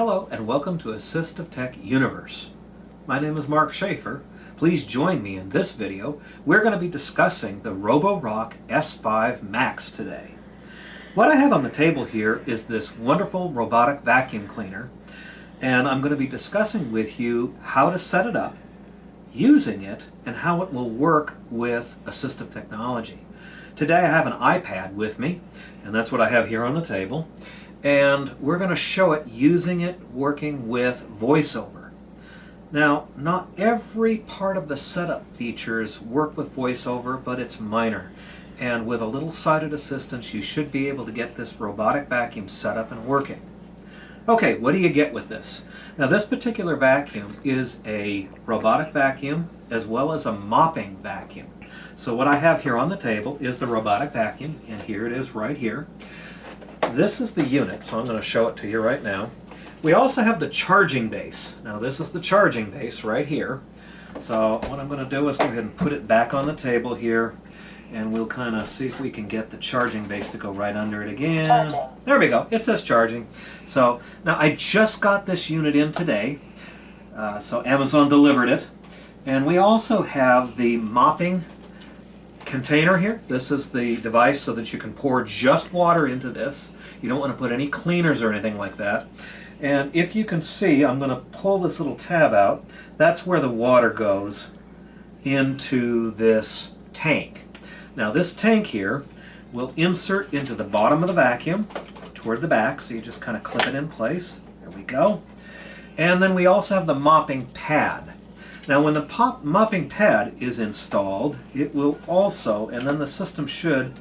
Hello and welcome to Assistive Tech Universe. My name is Mark Schaefer. Please join me in this video. We're going to be discussing the Roborock S5 Max today. What I have on the table here is this wonderful robotic vacuum cleaner, and I'm going to be discussing with you how to set it up, using it, and how it will work with assistive technology. Today I have an iPad with me, and that's what I have here on the table. And we're going to show it using it working with VoiceOver. Now, not every part of the setup features work with VoiceOver, but it's minor. And with a little sighted assistance, you should be able to get this robotic vacuum set up and working. Okay, what do you get with this? Now, this particular vacuum is a robotic vacuum as well as a mopping vacuum. So what I have here on the table is the robotic vacuum, and here it is right here. This is the unit, so I'm going to show it to you right now. We also have the charging base. Now this is the charging base right here. So what I'm going to do is go ahead and put it back on the table here, and we'll kind of see if we can get the charging base to go right under it again. Charging. There we go. It says charging. So now I just got this unit in today, so Amazon delivered it. And we also have the mopping container here. This is the device so that you can pour just water into this. You don't want to put any cleaners or anything like that. And if you can see, I'm going to pull this little tab out. That's where the water goes into this tank. Now this tank here will insert into the bottom of the vacuum toward the back, so you just kind of clip it in place. There we go. And then we also have the mopping pad. Now when the mopping pad is installed, it will also, and then the system should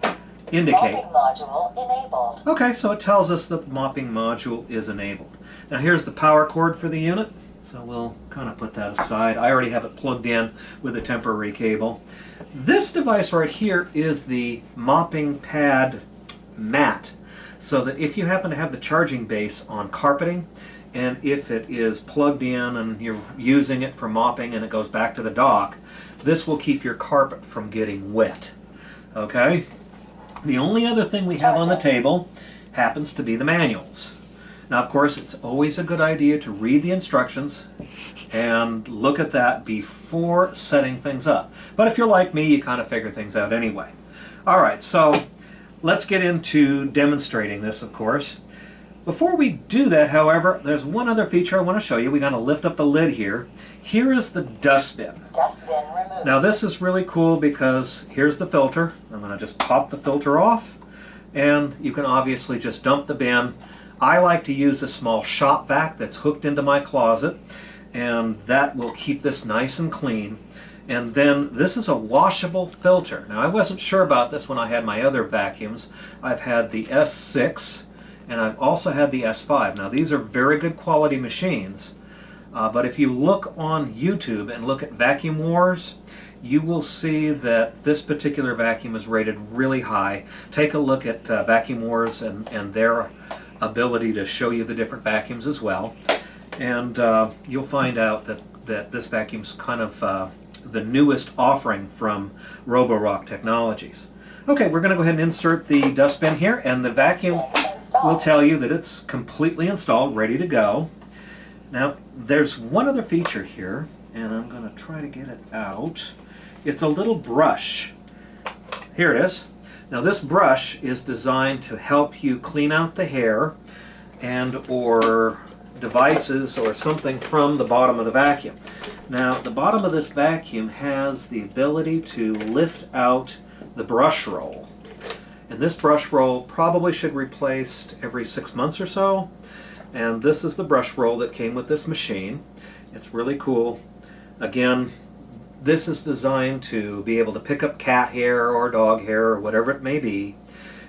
indicate. Mopping module enabled. Okay, so it tells us that the mopping module is enabled. Now here's the power cord for the unit, so we'll kind of put that aside. I already have it plugged in with a temporary cable. This device right here is the mopping pad mat, so that if you happen to have the charging base on carpeting, and if it is plugged in and you're using it for mopping and it goes back to the dock, this will keep your carpet from getting wet. Okay? The only other thing we have on the table happens to be the manuals. Now, of course, it's always a good idea to read the instructions and look at that before setting things up. But if you're like me, you kind of figure things out anyway. All right, so let's get into demonstrating this, of course. Before we do that, however, there's one other feature I want to show you. We're going to lift up the lid here. Here is the dustbin. Dustbin removed. Now this is really cool because here's the filter. I'm going to just pop the filter off, and you can obviously just dump the bin. I like to use a small shop vac that's hooked into my closet, and that will keep this nice and clean. And then this is a washable filter. Now I wasn't sure about this when I had my other vacuums. I've had the S6, and I've also had the S5. Now these are very good quality machines, but if you look on YouTube and look at Vacuum Wars, you will see that this particular vacuum is rated really high. Take a look at Vacuum Wars and their ability to show you the different vacuums as well, and you'll find out that this vacuum's kind of the newest offering from Roborock Technologies. Okay, we're going to go ahead and insert the dustbin here, and the vacuum will tell you that it's completely installed, ready to go. Now, there's one other feature here, and I'm going to try to get it out. It's a little brush. Here it is. Now, this brush is designed to help you clean out the hair and or devices or something from the bottom of the vacuum. Now, the bottom of this vacuum has the ability to lift out the brush roll. And this brush roll probably should be replaced every 6 months or so. And this is the brush roll that came with this machine. It's really cool. Again, this is designed to be able to pick up cat hair or dog hair or whatever it may be,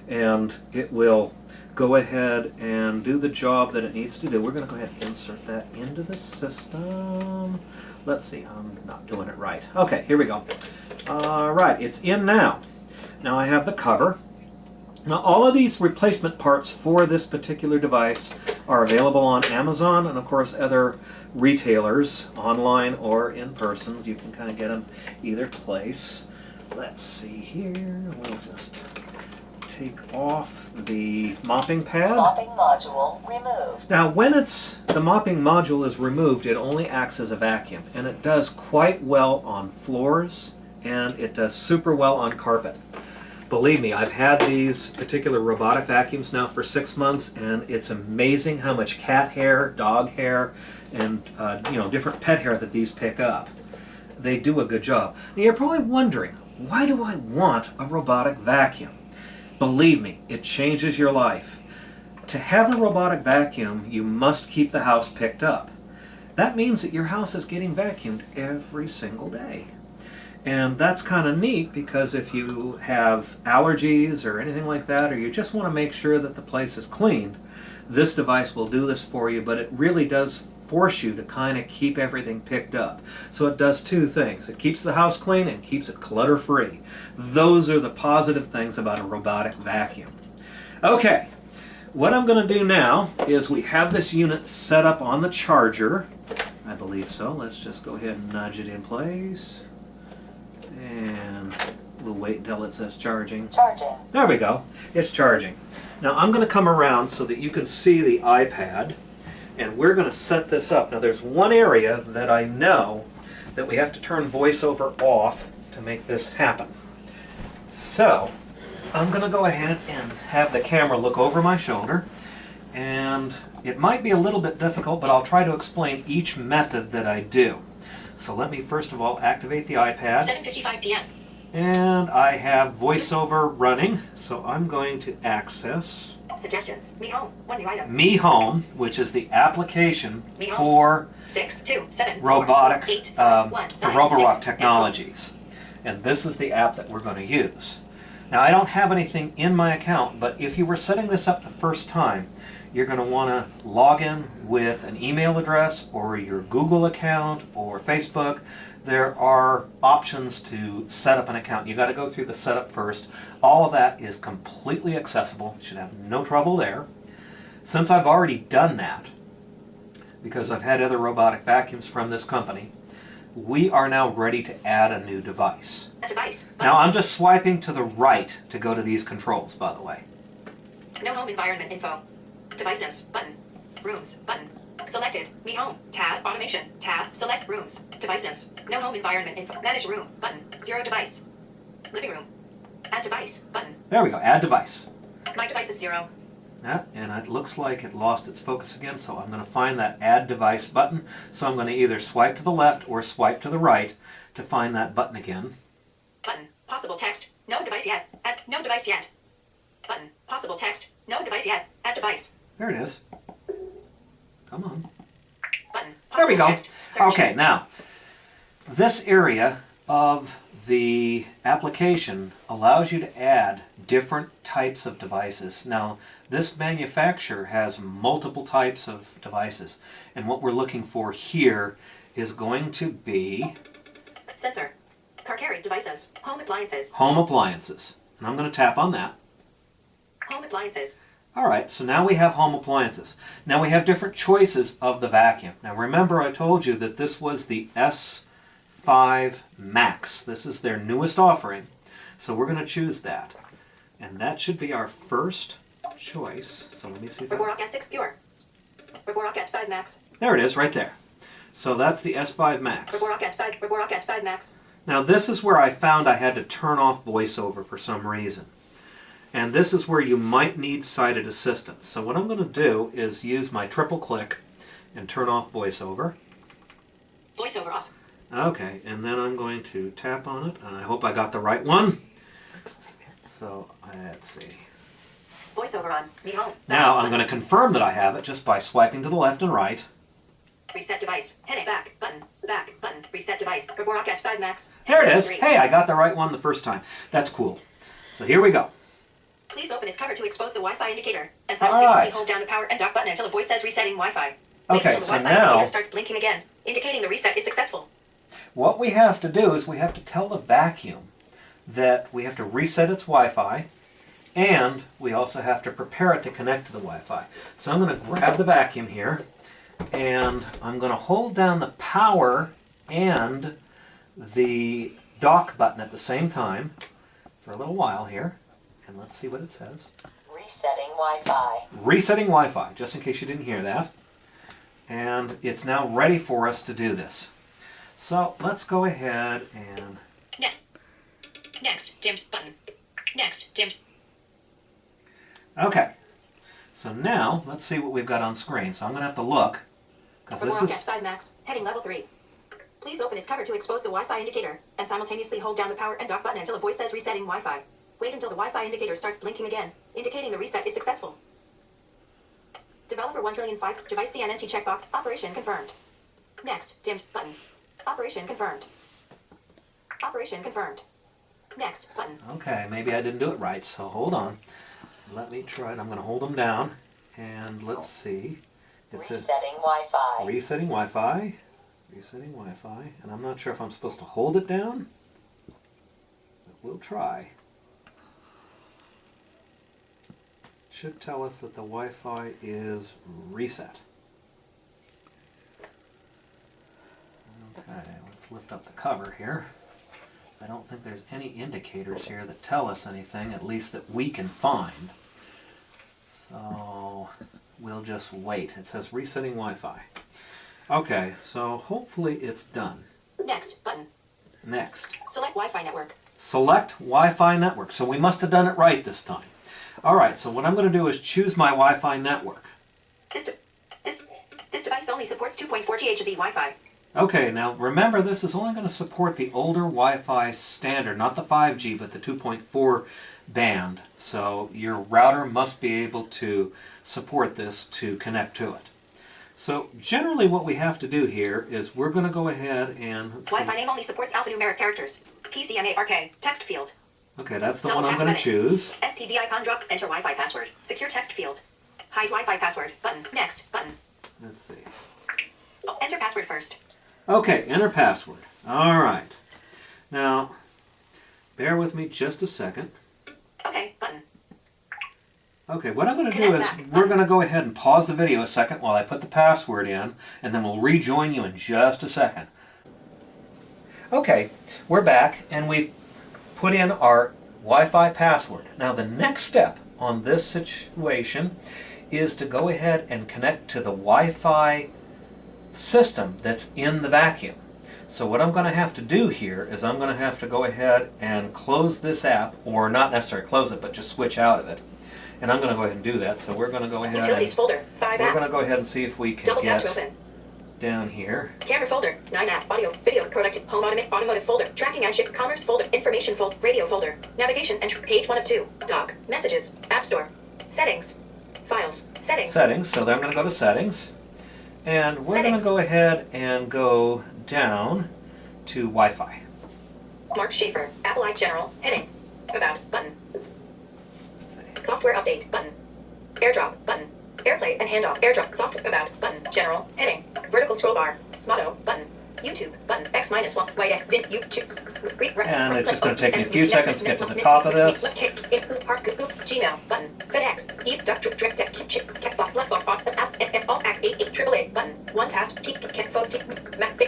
and it will go ahead and do the job that it needs to do. We're going to go ahead and insert that into the system. Let's see, I'm not doing it right. Okay, here we go. All right, it's in now. Now I have the cover. Now all of these replacement parts for this particular device are available on Amazon and of course other retailers, online or in person. You can kind of get them either place. Let's see here, we'll just take off the mopping pad. Mopping module removed. Now when the mopping module is removed, it only acts as a vacuum, and it does quite well on floors, and it does super well on carpet. Believe me, I've had these particular robotic vacuums now for 6 months, and it's amazing how much cat hair, dog hair, and different pet hair that these pick up. They do a good job. Now you're probably wondering, why do I want a robotic vacuum? Believe me, it changes your life. To have a robotic vacuum, you must keep the house picked up. That means that your house is getting vacuumed every single day. And that's kind of neat, because if you have allergies or anything like that, or you just want to make sure that the place is cleaned, this device will do this for you, but it really does force you to kind of keep everything picked up. So it does two things. It keeps the house clean and keeps it clutter-free. Those are the positive things about a robotic vacuum. Okay, what I'm going to do now is we have this unit set up on the charger. I believe so. Let's just go ahead and nudge it in place. And we'll wait until it says charging. Charging. There we go. It's charging. Now I'm going to come around so that you can see the iPad, and we're going to set this up. Now there's one area that I know that we have to turn VoiceOver off to make this happen. So I'm going to go ahead and have the camera look over my shoulder, and it might be a little bit difficult, but I'll try to explain each method that I do. So let me first of all activate the iPad. 7:55 p.m. And I have VoiceOver running, so I'm going to access Suggestions. Me Home. One new item. Me Home, which is the application Me Home. for 6 2 7 robotic, 4 8 5 1 for 9 Roborock 6. Technologies. And this is the app that we're going to use. Now I don't have anything in my account, but if you were setting this up the first time, you're going to want to log in with an email address or your Google account or Facebook. There are options to set up an account. You got to go through the setup first. All of that is completely accessible. You should have no trouble there. Since I've already done that, because I've had other robotic vacuums from this company, we are now ready to add a new device. A device. Now I'm just swiping to the right to go to these controls, by the way. No home environment info. Devices. Button. Rooms. Button. Selected. Me Home. Tab. Automation. Tab. Select rooms. Devices. No home environment info. Manage room. Button. 0 device. Living room. Add device. Button. There we go, add device. My device is 0. Yeah, and it looks like it lost its focus again, so I'm going to find that add device button. So I'm going to either swipe to the left or swipe to the right to find that button again. Button. Possible text. No device yet. Add. No device yet. Button. Possible text. No device yet. Add device. There it is. Come on. Button. There we Possible go. text. Search. Okay, now, this area of the application allows you to add different types of devices. Now, this manufacturer has multiple types of devices, and what we're looking for here is going to be Sensor. Car carry devices. Home appliances. home appliances. And I'm going to tap on that. Home appliances. Alright, so now we have home appliances. Now we have different choices of the vacuum. Now remember I told you that this was the S5 Max. This is their newest offering. So we're going to choose that. And that should be our first choice. So let me see if Roborock S6 Pure. Roborock S5 Max. There it is, right there. So that's the S5 Max. Roborock S5 Max. Now this is where I found I had to turn off VoiceOver for some reason. And this is where you might need sighted assistance. So what I'm going to do is use my triple click and turn off VoiceOver. VoiceOver off. Okay, and then I'm going to tap on it, and I hope I got the right one. So, let's see. VoiceOver on. Me Home. Now I'm going to confirm that I have it just by swiping to the left and right. Reset device. Headache. Back. Button. Back. Button. Reset device. Roborock S5 Max. There it is. 3. Hey, I got the right one the first time. That's cool. So here we go. Please open its cover to expose the Wi-Fi indicator, and All simultaneously right. hold down the power and dock button until a voice says resetting Wi-Fi. Wait Okay, until the so Wi-Fi now indicator starts blinking again, indicating the reset is successful. what we have to do is we have to tell the vacuum that we have to reset its Wi-Fi, and we also have to prepare it to connect to the Wi-Fi. So I'm going to grab the vacuum here, and I'm going to hold down the power and the dock button at the same time for a little while here. and let's see what it says. Resetting Wi-Fi. Resetting Wi-Fi, just in case you didn't hear that. And it's now ready for us to do this. So let's go ahead and... Next, dimmed button. Next, dimmed. Okay. So now, let's see what we've got on screen. So I'm going to have to look. Roborock S5 Max, heading level 3. Please open its cover to expose the Wi-Fi indicator, and simultaneously hold down the power and dock button until a voice says resetting Wi-Fi. Wait until the Wi-Fi indicator starts blinking again, indicating the reset is successful. Developer 1,000,005, device CNNT checkbox, operation confirmed. Next, dimmed button. Operation confirmed. Operation confirmed. Next button. Okay, maybe I didn't do it right, so hold on. Let me try it. I'm going to hold them down, and let's see. It's Resetting Wi-Fi. Resetting Wi-Fi. Resetting Wi-Fi. And I'm not sure if I'm supposed to hold it down. But we'll try. It should tell us that the Wi-Fi is reset. Okay, let's lift up the cover here. I don't think there's any indicators here that tell us anything, at least that we can find. So we'll just wait. It says resetting Wi-Fi. Okay, so hopefully it's done. Next button. Next. Select Wi-Fi network. Select Wi-Fi network. So we must have done it right this time. Alright, so what I'm going to do is choose my Wi-Fi network. This device only supports 2.4 GHz Wi-Fi. Okay, now remember this is only going to support the older Wi-Fi standard, not the 5G, but the 2.4 band. So your router must be able to support this to connect to it. So generally what we have to do here is we're going to go ahead and... Wi-Fi name only supports alphanumeric characters. PCMARK, text field. Okay, that's the Double one I'm tap going to choose. STD icon drop, enter Wi-Fi password. Secure text field. Hide Wi-Fi password, button. Next, button. Let's see. Oh, enter password first. Okay, enter password. Alright. Now, bear with me just a second. Okay, button. Okay, what I'm going to do is we're going to go ahead and pause the video a second while I put the password in, and then we'll rejoin you in just a second. Okay, we're back, and we've put in our Wi-Fi password. Now the next step on this situation is to go ahead and connect to the Wi-Fi system that's in the vacuum. So what I'm going to have to do here is I'm going to have to go ahead and close this app, or not necessarily close it, but just switch out of it. And I'm going to go ahead and do that. So we're going to go ahead Utilities folder, 5 we're apps. going to go ahead and see if we can Double tap to get open. down here. Camera folder, 9 app, audio, video, productive, home automotive folder, tracking and ship, commerce folder, information folder, radio folder, navigation and page 1 of 2, dock, messages, app store, settings, files, settings. Settings. So then I'm going to go to settings. And we're going to go ahead and go down to Wi-Fi. Mark Schaefer, Apple I General, heading, about, button. Let's see. Software update, button. AirDrop, button. AirPlay and handoff, AirDrop, software, about, button. General, heading, vertical scroll bar, Smoto, button. YouTube, button. X-1, white X, Vin, YouTube. And it's just going to take me a few seconds to get to the top of this. Gmail, button. FedEx, Eve, direct, chips, catbot, blackbot, all act 88, AAA, button. 1Pass,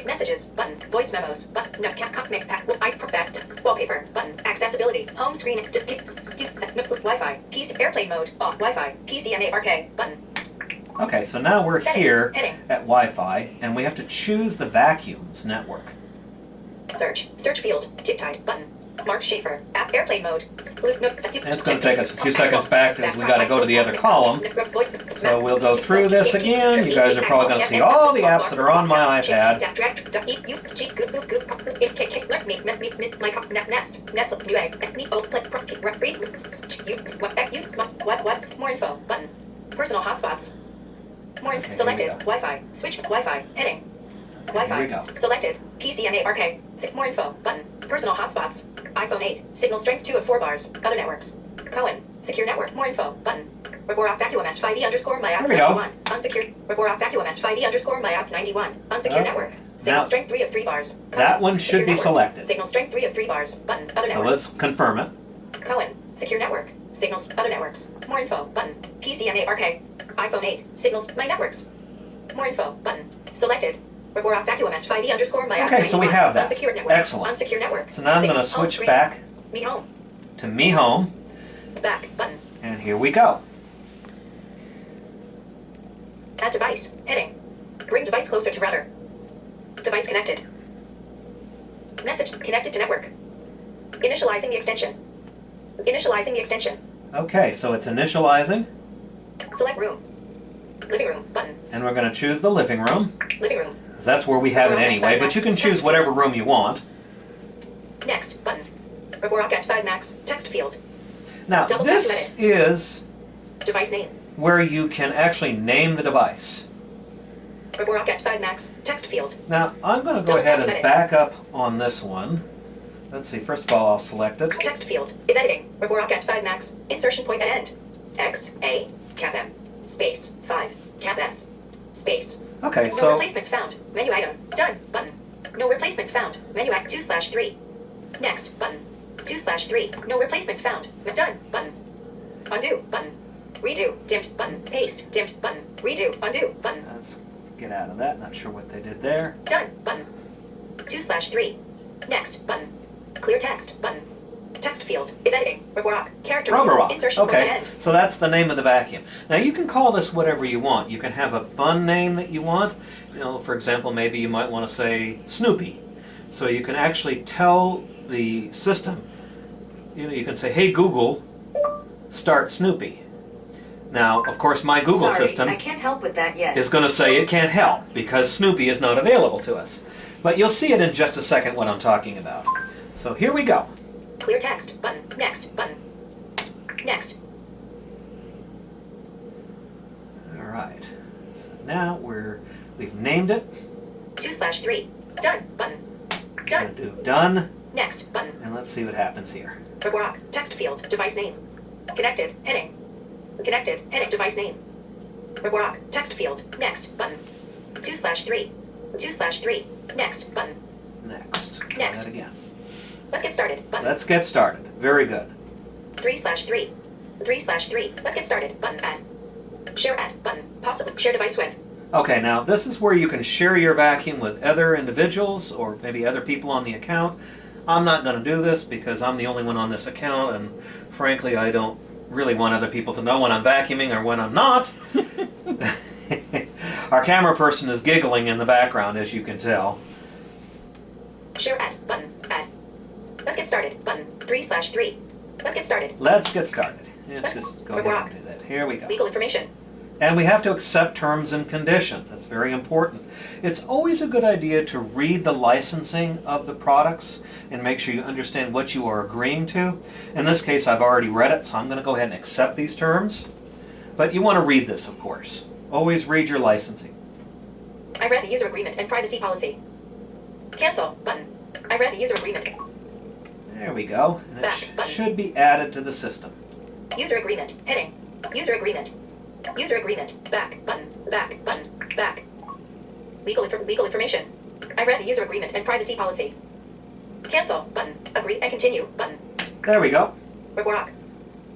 messages, button. Voice memos, button. No, iPad, wallpaper, button. Accessibility, home screen, Wi-Fi, PC, airplane mode, off, Wi-Fi, PCMARK, button. Okay, so now we're Settings, here heading. at Wi-Fi, and we have to choose the vacuum's network. Search field, tick-tied, button. Mark Schaefer, app airplane mode. And it's going to take us a few seconds back because we got to go to the other column. So we'll go through this again. You guys are probably going to see all the apps that are on my iPad. More info, button. Personal hotspots. More info, Okay, selected, here we go. Wi-Fi, switch, Wi-Fi, heading. Here we Wi-Fi, go. selected, PCMARK, more info, button, personal hotspots, iPhone 8, signal strength 2 of 4 bars, other networks, Cohen, secure network, more info, button, Roborock Vacuum S5E underscore my app There we go. 91, unsecured, Roborock Vacuum S5E underscore my app 91, unsecured Okay. network, signal Now, strength 3 of 3 bars, Cohen, that one should secure be network, selected. Signal strength 3 of 3 bars, button, other So networks, let's confirm it. Cohen, secure network, signals, other networks, more info, button, PCMARK, iPhone 8, signals, my networks, more info, button, selected, Roborock Vacuum S5E underscore my app Okay, so we 91, have that. unsecured network, Excellent. Unsecure network, So now I'm going to signals, home switch screen, back Me home. to Me Home. back, button. And here we go. Add device, heading. Bring device closer to router. Device connected. Message connected to network. Initializing the extension. Initializing the extension. Okay, so it's initializing. Select room. Living room, button. And we're going to choose the living room. Living room. 'Cause that's where we have it Roborock anyway, S5 but you Max. can choose whatever room you want. Next, button. Roborock S5 Max, text field. Now, Double tap to this edit. is Device name. where you can actually name the device. Roborock S5 Max, text field. Now, I'm going to go Double ahead tap to and edit. back up on this one. Let's see, first of all, I'll select it. Text field is editing. Roborock S5 Max, insertion point at end. X, A, cap M, space, 5, cap S, space. Okay, No so replacements found. Menu item. Done. Button. No replacements found. Menu item 2/3. Next. Button. 2/3. No replacements found. Done. Button. Undo. Button. Redo. Dimmed. Button. Paste. Dimmed. Button. Redo. Undo. Button. let's get out of that. Not sure what they did there. Done. Button. 2/3. Next. Button. Clear text. Button. Text field is editing. Roborock. Character. Roborock. Insertion point at Okay, end. so that's the name of the vacuum. Now you can call this whatever you want. You can have a fun name that you want. You know, for example, maybe you might want to say Snoopy. So you can actually tell the system, you know, you can say, "Hey Google, start Snoopy." Now, of course, my Google Sorry, system I can't help with that yet. is going to say it can't help because Snoopy is not available to us. But you'll see it in just a second what I'm talking about. So here we go. Clear text. Button. Next. Button. Next. All right. So now we've named it. 2/3. Done. Button. I'm Done. going to do done, Next. Button. and let's see what happens here. Roborock. Text field. Device name. Connected. Heading. Connected. Heading. Device name. Roborock. Text field. Next. Button. 2/3. 2/3. Next. Button. Next. Try Next. that again. Let's get started. Button. Let's get started. Very good. 3/3. 3/3. Let's get started. Button. Add. Share add. Button. Possible. Share device with. Okay, now this is where you can share your vacuum with other individuals or maybe other people on the account. I'm not going to do this because I'm the only one on this account, and frankly, I don't really want other people to know when I'm vacuuming or when I'm not. Our camera person is giggling in the background, as you can tell. Share add. Button. Add. Let's get started. Button. 3/3. Let's get started. Let's get started. Let's just go ahead and do that. Here we go. Legal information. And we have to accept terms and conditions. That's very important. It's always a good idea to read the licensing of the products and make sure you understand what you are agreeing to. In this case, I've already read it, so I'm going to go ahead and accept these terms. But you want to read this, of course. Always read your licensing. I read the user agreement and privacy policy. Cancel. Button. I read the user agreement. There we go. And it Back button. should be added to the system. User agreement. Heading. User agreement. User agreement. Back. Button. Back. Button. Back. Legal information. I read the user agreement and privacy policy. Cancel. Button. Agree and continue. Button. There we go. Roborock.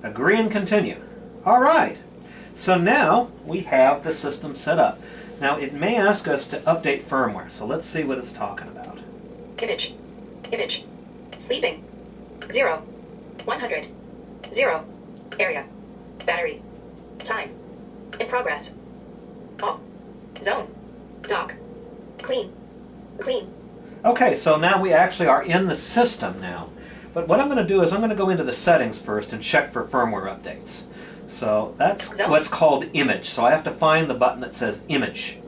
Agree and continue. All right. So now we have the system set up. Now it may ask us to update firmware, so let's see what it's talking about. Image. Image. Sleeping. 0. 100. 0. Area. Battery. Time. In progress. Off. Zone. Dock. Clean. Clean. Okay, so now we actually are in the system now. But what I'm going to do is I'm going to go into the settings first and check for firmware updates. So that's Zone. what's called image. So I have to find the button that says image.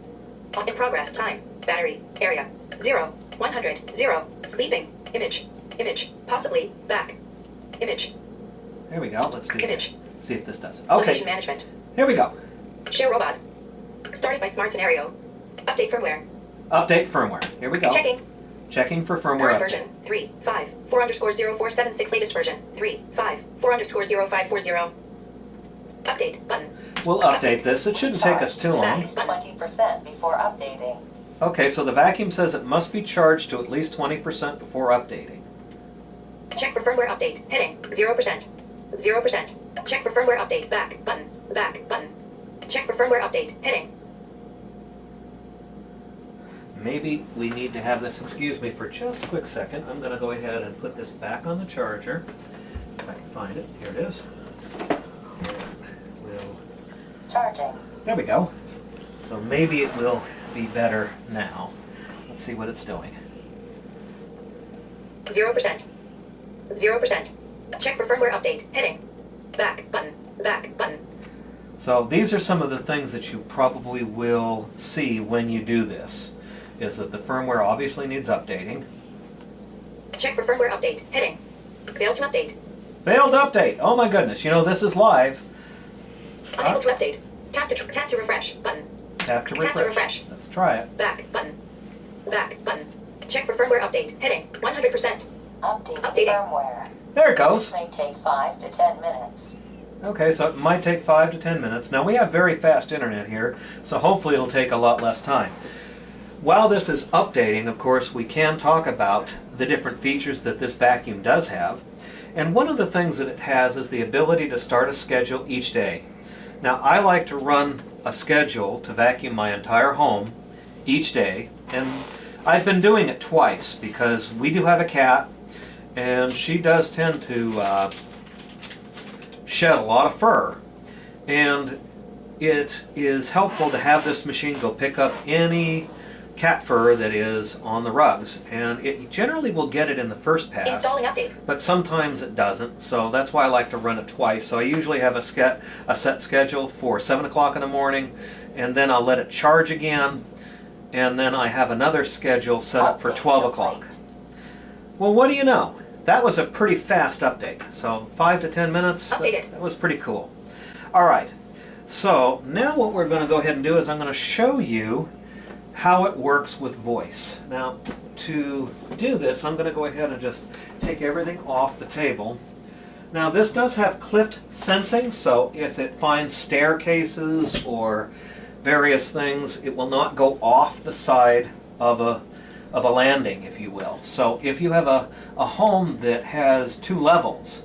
In progress. Time. Battery. Area. 0. 100. 0. Sleeping. Image. Image. Possibly. Back. Image. There we go. let's do Image. that. See if this does it. Location Okay, management. here we go. Share robot. Started by smart scenario. Update firmware. Update firmware. Here we go. Checking. Checking for firmware Current update. version 3.5.4_0476. Latest version 3.5.4_0540. Update button. We'll update this. It shouldn't take us too long. At least 20% before updating. Okay, so the vacuum says it must be charged to at least 20% before updating. Check for firmware update. Heading 0%. 0%. Check for firmware update. Back button. Back button. Check for firmware update. Heading. Maybe we need to have this, excuse me for just a quick second. I'm going to go ahead and put this back on the charger. If I can find it. Here it is. Charging. There we go. So maybe it will be better now. Let's see what it's doing. 0%. 0%. Check for firmware update. Heading. Back button. Back button. So these are some of the things that you probably will see when you do this. Is that the firmware obviously needs updating. Check for firmware update. Heading. Failed to update. Failed update! Oh my goodness, you know this is live. Unable to update. Tap to refresh button. Tap to refresh. Tap to refresh. Let's try it. Back button. Back button. Check for firmware update. Heading 100%. Updating Updating. firmware. There it goes. May take 5 to 10 minutes. Okay, so it might take 5 to 10 minutes. Now we have very fast internet here, so hopefully it'll take a lot less time. While this is updating, of course, we can talk about the different features that this vacuum does have. And one of the things that it has is the ability to start a schedule each day. Now I like to run a schedule to vacuum my entire home each day, and I've been doing it twice because we do have a cat and she does tend to shed a lot of fur, and it is helpful to have this machine go pick up any cat fur that is on the rugs, and it generally will get it in the first pass. Installing update. But sometimes it doesn't, so that's why I like to run it twice. So I usually have a set schedule for 7 o'clock in the morning, and then I'll let it charge again, and then I have another schedule set up for 12 o'clock. Well, what do you know? That was a pretty fast update. So 5 to 10 minutes, Updated. that was pretty cool. All right, so now what we're going to go ahead and do is I'm going to show you how it works with voice. Now, to do this, I'm going to go ahead and just take everything off the table. Now, this does have clipped sensing, so if it finds staircases or various things, it will not go off the side of a landing, if you will. So if you have a home that has 2 levels,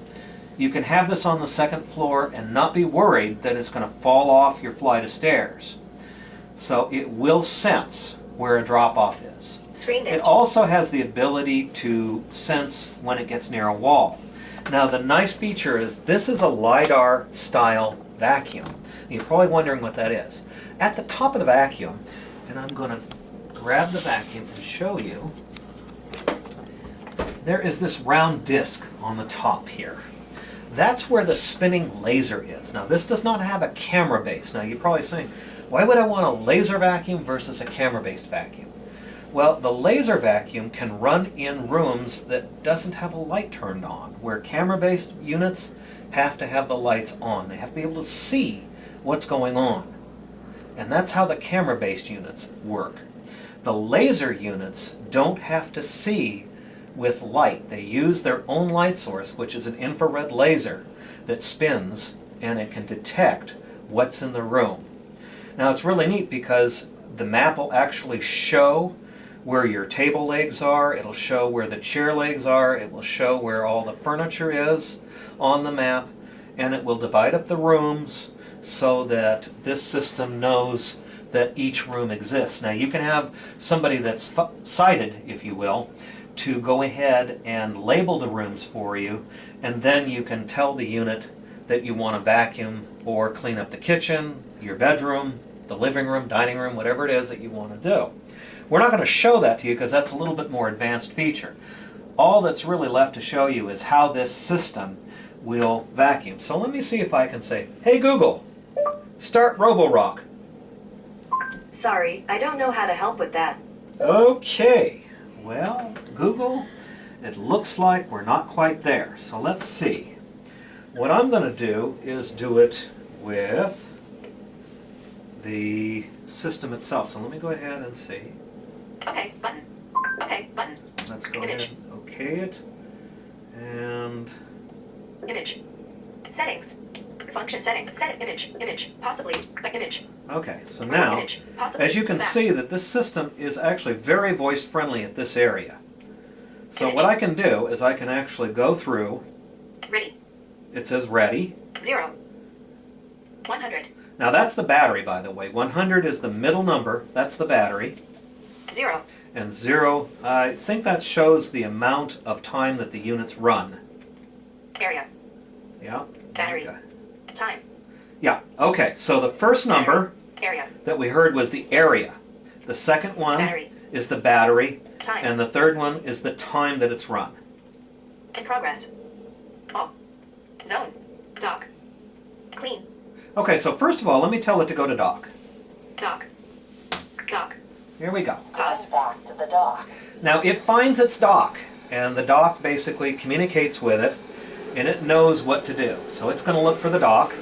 you can have this on the 2nd floor and not be worried that it's going to fall off your flight of stairs. So it will sense where a drop-off is. Screen It damage. also has the ability to sense when it gets near a wall. Now the nice feature is this is a LiDAR style vacuum. You're probably wondering what that is. At the top of the vacuum, and I'm going to grab the vacuum and show you, there is this round disc on the top here. That's where the spinning laser is. Now this does not have a camera base. Now you're probably saying, why would I want a laser vacuum versus a camera-based vacuum? Well, the laser vacuum can run in rooms that doesn't have a light turned on, where camera-based units have to have the lights on. They have to be able to see what's going on. And that's how the camera-based units work. The laser units don't have to see with light. They use their own light source, which is an infrared laser that spins, and it can detect what's in the room. Now it's really neat because the map will actually show where your table legs are, it'll show where the chair legs are, it will show where all the furniture is on the map, and it will divide up the rooms so that this system knows that each room exists. Now you can have somebody that's sighted, if you will, to go ahead and label the rooms for you, and then you can tell the unit that you want to vacuum or clean up the kitchen, your bedroom, the living room, dining room, whatever it is that you want to do. We're not going to show that to you because that's a little bit more advanced feature. All that's really left to show you is how this system will vacuum. So let me see if I can say, hey Google, start Roborock. Sorry, I don't know how to help with that. Okay, well, Google, it looks like we're not quite there. So let's see. What I'm going to do is do it with the system itself. So let me go ahead and see. Okay, button. Okay, button. Let's go Image. ahead and OK it. And Image. Settings. Function setting. Set image. Image. Possibly. Image. okay, so now, Image. Possibly. as you can back. see, that this system is actually very voice friendly at this area. So Image. what I can do is I can actually go through. Ready. It says ready. 0. 100. Now that's the battery, by the way. 100 is the middle number. That's the battery. 0. And 0, I think that shows the amount of time that the units run. Area. Yeah. Battery. Okay. Time. Yeah, okay, so the first number Area. that we heard was the area. The second one Battery. is the battery. Time. And the third one is the time that it's run. In progress. All. Zone. Dock. Clean. Okay, so first of all, let me tell it to go to dock. Dock. Dock. Here we go. Pause. Back to the dock. Now it finds its dock, and the dock basically communicates with it, and it knows what to do. So it's going to look for the dock.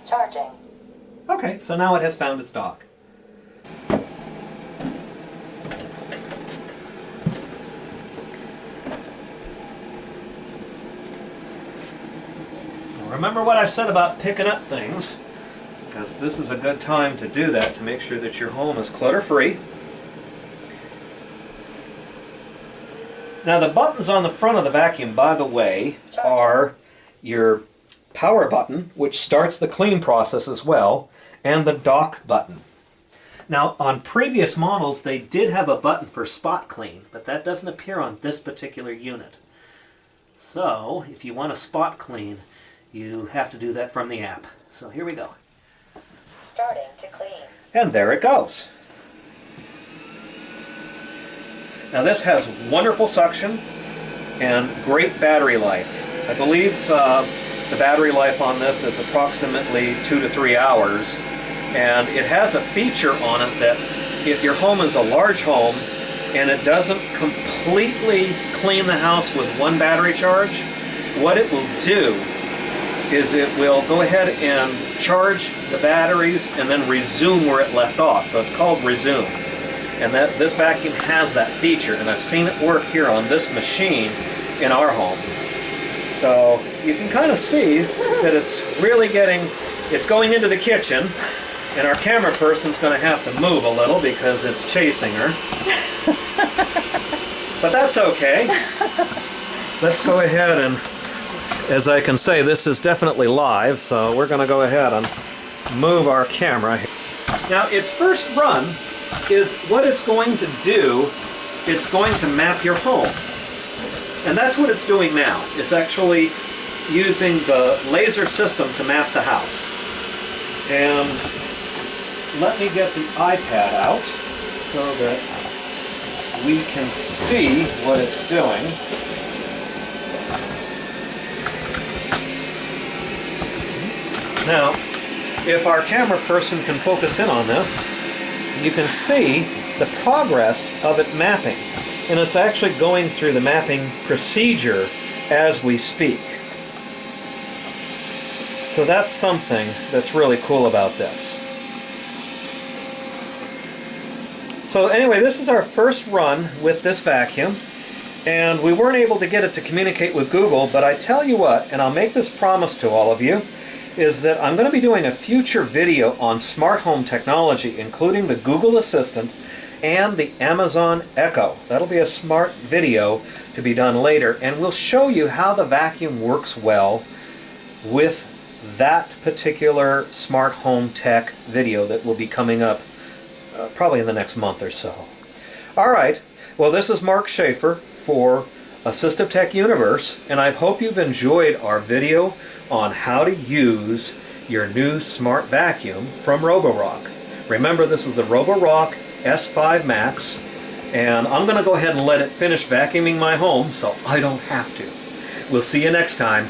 Charging. Okay, so now it has found its dock. Remember what I said about picking up things, because this is a good time to do that to make sure that your home is clutter-free. Now the buttons on the front of the vacuum, by the way, are your power button, which starts the clean process as well, and the dock button. Now on previous models they did have a button for spot clean, but that doesn't appear on this particular unit. So if you want to spot clean, you have to do that from the app. So here we go. Starting to clean. And there it goes. Now this has wonderful suction and great battery life. I believe the battery life on this is approximately 2 to 3 hours, and it has a feature on it that if your home is a large home and it doesn't completely clean the house with one battery charge, what it will do is it will go ahead and charge the batteries and then resume where it left off. So it's called resume. And this vacuum has that feature, and I've seen it work here on this machine in our home. So you can kind of see that it's really it's going into the kitchen, and our camera person's going to have to move a little because it's chasing her. But that's okay. Let's go ahead and, as I can say, this is definitely live, so we're going to go ahead and move our camera. Now its first run is what it's going to do. It's going to map your home. And that's what it's doing now. It's actually using the laser system to map the house. And let me get the iPad out so that we can see what it's doing. Now, if our camera person can focus in on this, you can see the progress of it mapping. And it's actually going through the mapping procedure as we speak. So that's something that's really cool about this. So anyway, this is our first run with this vacuum, and we weren't able to get it to communicate with Google, but I tell you what, and I'll make this promise to all of you, is that I'm going to be doing a future video on smart home technology, including the Google Assistant and the Amazon Echo. That'll be a smart video to be done later, and we'll show you how the vacuum works well with that particular smart home tech video that will be coming up probably in the next month or so. Alright, well, this is Mark Schaefer for Assistive Tech Universe, and I hope you've enjoyed our video on how to use your new smart vacuum from Roborock. Remember, this is the Roborock S5 Max, and I'm going to go ahead and let it finish vacuuming my home so I don't have to. We'll see you next time.